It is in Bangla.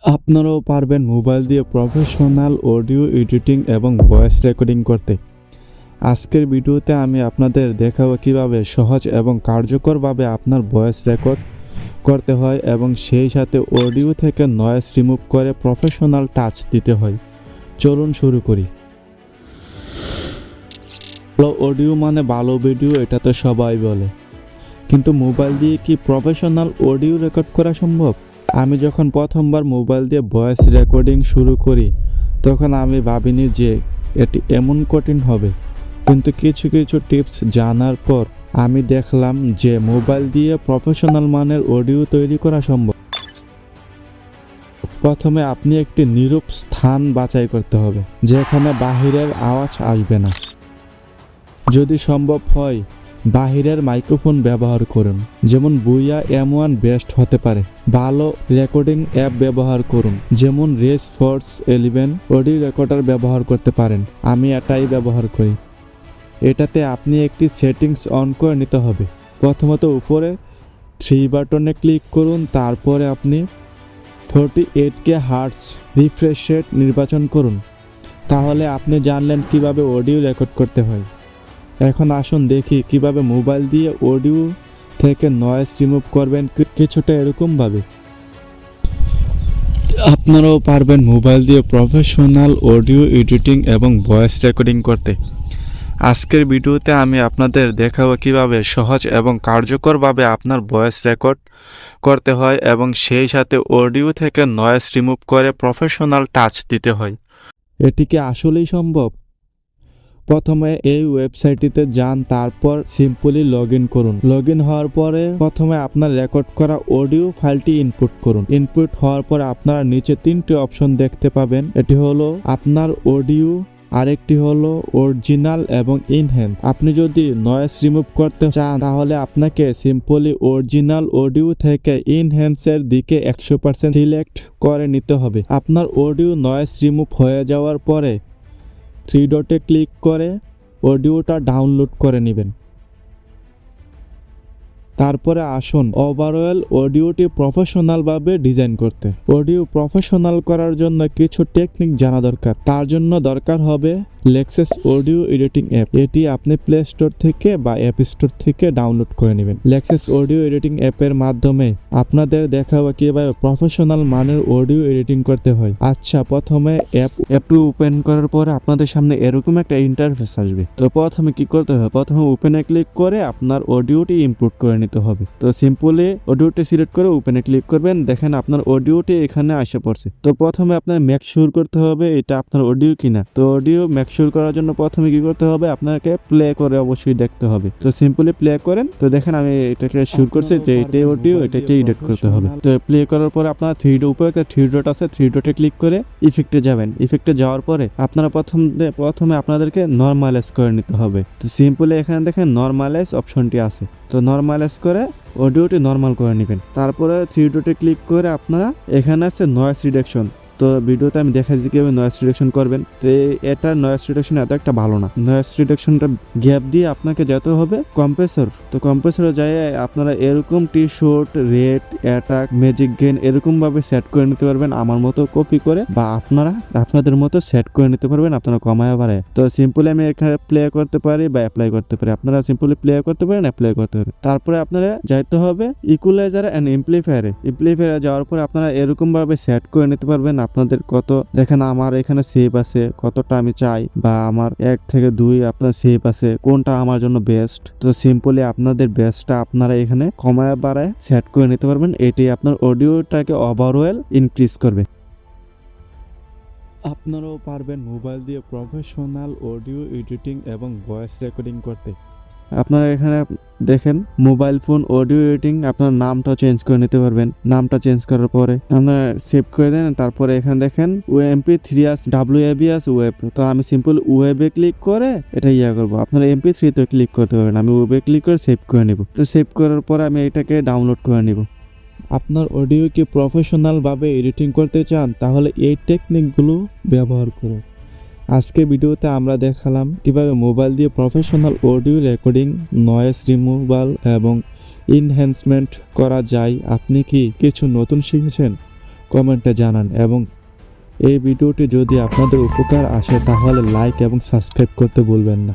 আপনারাও পারবেন মোবাইল দিয়ে প্রফেশনাল অডিও এডিটিং এবং ভয়েস রেকর্ডিং করতে। আজকের ভিডিওতে আমি আপনাদের দেখাবো কিভাবে সহজ এবং কার্যকরভাবে আপনার ভয়েস রেকর্ড করতে হয় এবং সেই সাথে অডিও থেকে নয়েজ রিমুভ করে প্রফেশনাল টাচ দিতে হয়। চলুন শুরু করি। ভালো অডিও মানে ভালো ভিডিও, এটা তো সবাই বলে, কিন্তু মোবাইল দিয়ে কি প্রফেশনাল অডিও রেকর্ড করা সম্ভব? আমি যখন প্রথমবার মোবাইল দিয়ে ভয়েস রেকর্ডিং শুরু করি তখন আমি ভাবিনি যে এটি এমন কঠিন হবে, কিন্তু কিছু কিছু টিপস জানার পর আমি দেখলাম যে মোবাইল দিয়ে প্রফেশনাল মানের অডিও তৈরি করা সম্ভব। প্রথমে আপনি একটি নীরব স্থান বাছাই করতে হবে যেখানে বাহিরের আওয়াজ আসবে না। যদি সম্ভব হয় বাহিরের মাইক্রোফোন ব্যবহার করুন, যেমন বুয়া M1 বেস্ট হতে পারে। ভালো রেকর্ডিং অ্যাপ ব্যবহার করুন, যেমন রেস ফোর্স 11 অডিও রেকর্ডার ব্যবহার করতে পারেন। আমি এটাই ব্যবহার করি। এটাতে আপনি একটি সেটিংস অন করে নিতে হবে। প্রথমত উপরে 3 বাটনে ক্লিক করুন, তারপরে আপনি 48K হার্টজ রিফ্রেশ রেট নির্বাচন করুন। তাহলে আপনি জানলেন কিভাবে অডিও রেকর্ড করতে হয়। এখন আসুন দেখি কিভাবে মোবাইল দিয়ে অডিও থেকে নয়েজ রিমুভ করবেন, কিছুটা এরকমভাবে। আপনারাও পারবেন মোবাইল দিয়ে প্রফেশনাল অডিও এডিটিং এবং ভয়েস রেকর্ডিং করতে। আজকের ভিডিওতে আমি আপনাদের দেখাবো কিভাবে সহজ এবং কার্যকরভাবে আপনার ভয়েস রেকর্ড করতে হয় এবং সেই সাথে অডিও থেকে নয়েজ রিমুভ করে প্রফেশনাল টাচ দিতে হয়। এটি কি আসলেই সম্ভব? প্রথমে এই ওয়েবসাইটটিতে যান, তারপর সিম্পলি লগ ইন করুন। লগ ইন হওয়ার পরে প্রথমে আপনার রেকর্ড করা অডিও ফাইলটি ইনপুট করুন। ইনপুট হওয়ার পরে আপনারা নিচে 3টি অপশন দেখতে পাবেন। এটি হলো আপনার অডিও, আরেকটি হলো অরিজিনাল এবং ইনহ্যান্স। আপনি যদি নয়েজ রিমুভ করতে চান তাহলে আপনাকে সিম্পলি অরিজিনাল অডিও থেকে ইনহ্যান্সের দিকে 100% সিলেক্ট করে নিতে হবে। আপনার অডিও নয়েজ রিমুভ হয়ে যাওয়ার পরে 3 ডটে ক্লিক করে অডিওটা ডাউনলোড করে নেবেন। তারপরে আসুন ওভারঅল অডিওটি প্রফেশনালভাবে ডিজাইন করতে। অডিও প্রফেশনাল করার জন্য কিছু টেকনিক জানা দরকার। তার জন্য দরকার হবে লেক্সাস অডিও এডিটিং অ্যাপ। এটি আপনি প্লে স্টোর থেকে বা অ্যাপ স্টোর থেকে ডাউনলোড করে নেবেন। লেক্সাস অডিও এডিটিং অ্যাপের মাধ্যমে আপনাদের দেখাবো কিভাবে প্রফেশনাল মানের অডিও এডিটিং করতে হয়। আচ্ছা, প্রথমে অ্যাপটি ওপেন করার পরে আপনাদের সামনে এরকম একটা ইন্টারফেস আসবে। তো প্রথমে কি করতে হবে? প্রথমে ওপেনে ক্লিক করে আপনার অডিওটি ইনপুট করে নিতে হবে। তো সিম্পলি অডিওটি সিলেক্ট করে ওপেনে ক্লিক করবেন। দেখেন আপনার অডিওটি এখানে আসে পড়ছে। তো প্রথমে আপনার মেক শিওর করতে হবে এটা আপনার অডিও কিনা। তো অডিও মেক শিওর করার জন্য প্রথমে কি করতে হবে? আপনাকে প্লে করে অবশ্যই দেখতে হবে। তো সিম্পলি প্লে করেন। তো দেখেন আমি এটাকে শিওর করছি যে এটাই অডিও, এটাকে এডিট করতে হবে। তো প্লে করার পরে আপনার 3 উপরে একটা 3 ডট আছে, 3 ডটে ক্লিক করে ইফেক্টে যাবেন। ইফেক্টে যাওয়ার পরে আপনারা প্রথমে আপনাদেরকে নরমালাইজ করে নিতে হবে। তো সিম্পলি এখানে দেখেন নরমালাইজ অপশনটি আছে। তো নরমালাইজ করে অডিওটি নরমাল করে নেবেন। তারপরে 3 ডটে ক্লিক করে আপনারা এখানে আছে নয়েজ রিডাকশন। তো ভিডিওতে আমি দেখাচ্ছি কিভাবে নয়েজ রিডাকশন করবেন। তো এটার নয়েজ রিডাকশন এত একটা ভালো না। নয়েজ রিডাকশনটা গ্যাপ দিয়ে আপনাকে যেতে হবে কম্প্রেসর। তো কম্প্রেসরে যাই আপনারা এরকম টি-শর্ট, রেড, অ্যাটাক, ম্যাজিক গেইন এরকম ভাবে সেট করে নিতে পারবেন আমার মতো কপি করে, বা আপনারা আপনাদের মতো সেট করে নিতে পারবেন আপনারা কমায় বাড়ায়। তো সিম্পলি আমি এখানে প্লে করতে পারি বা অ্যাপ্লাই করতে পারি। আপনারা সিম্পলি প্লে করতে পারেন, অ্যাপ্লাই করতে পারেন। তারপরে আপনারা যাইতে হবে ইকুয়ালাইজার এন্ড এমপ্লিফায়ারে। এমপ্লিফায়ারে যাওয়ার পরে আপনারা এরকম ভাবে সেট করে নিতে পারবেন আপনাদের কত। দেখেন আমার এখানে সেভ আছে কতটা আমি চাই, বা আমার 1 থেকে 2 আপনার সেভ আছে, কোনটা আমার জন্য বেস্ট। তো সিম্পলি আপনাদের বেস্টটা আপনারা এখানে কমায় বাড়ায় সেট করে নিতে পারবেন। এটি আপনার অডিওটাকে ওভারঅল ইনক্রিজ করবে। আপনারাও পারবেন মোবাইল দিয়ে প্রফেশনাল অডিও এডিটিং এবং ভয়েস রেকর্ডিং করতে। আপনারা এখানে দেখেন মোবাইল ফোন অডিও এডিটিং, আপনার নামটা চেঞ্জ করে নিতে পারবেন। নামটা চেঞ্জ করার পরে আপনারা সেভ করে দেন। তারপরে এখানে দেখেন MP3 আছে, WAV আছে, ওয়েব। তো আমি সিম্পল ওয়েবে ক্লিক করে এটা করবো। আপনারা MP3 তে ক্লিক করতে পারবেন। আমি ওয়েবে ক্লিক করে সেভ করে নিব। তো সেভ করার পরে আমি এটাকে ডাউনলোড করে নিব। আপনার অডিওকে প্রফেশনালভাবে এডিটিং করতে চান তাহলে এই টেকনিকগুলো ব্যবহার করুন। আজকে ভিডিওতে আমরা দেখালাম কিভাবে মোবাইল দিয়ে professional audio recording, noise removal এবং এনহ্যান্সমেন্ট করা যায়। আপনি কি কিছু নতুন শিখেছেন? কমেন্টে জানান এবং এই ভিডিওটি যদি আপনাদের উপকার আসে তাহলে লাইক এবং সাবস্ক্রাইব করতে ভুলবেন না।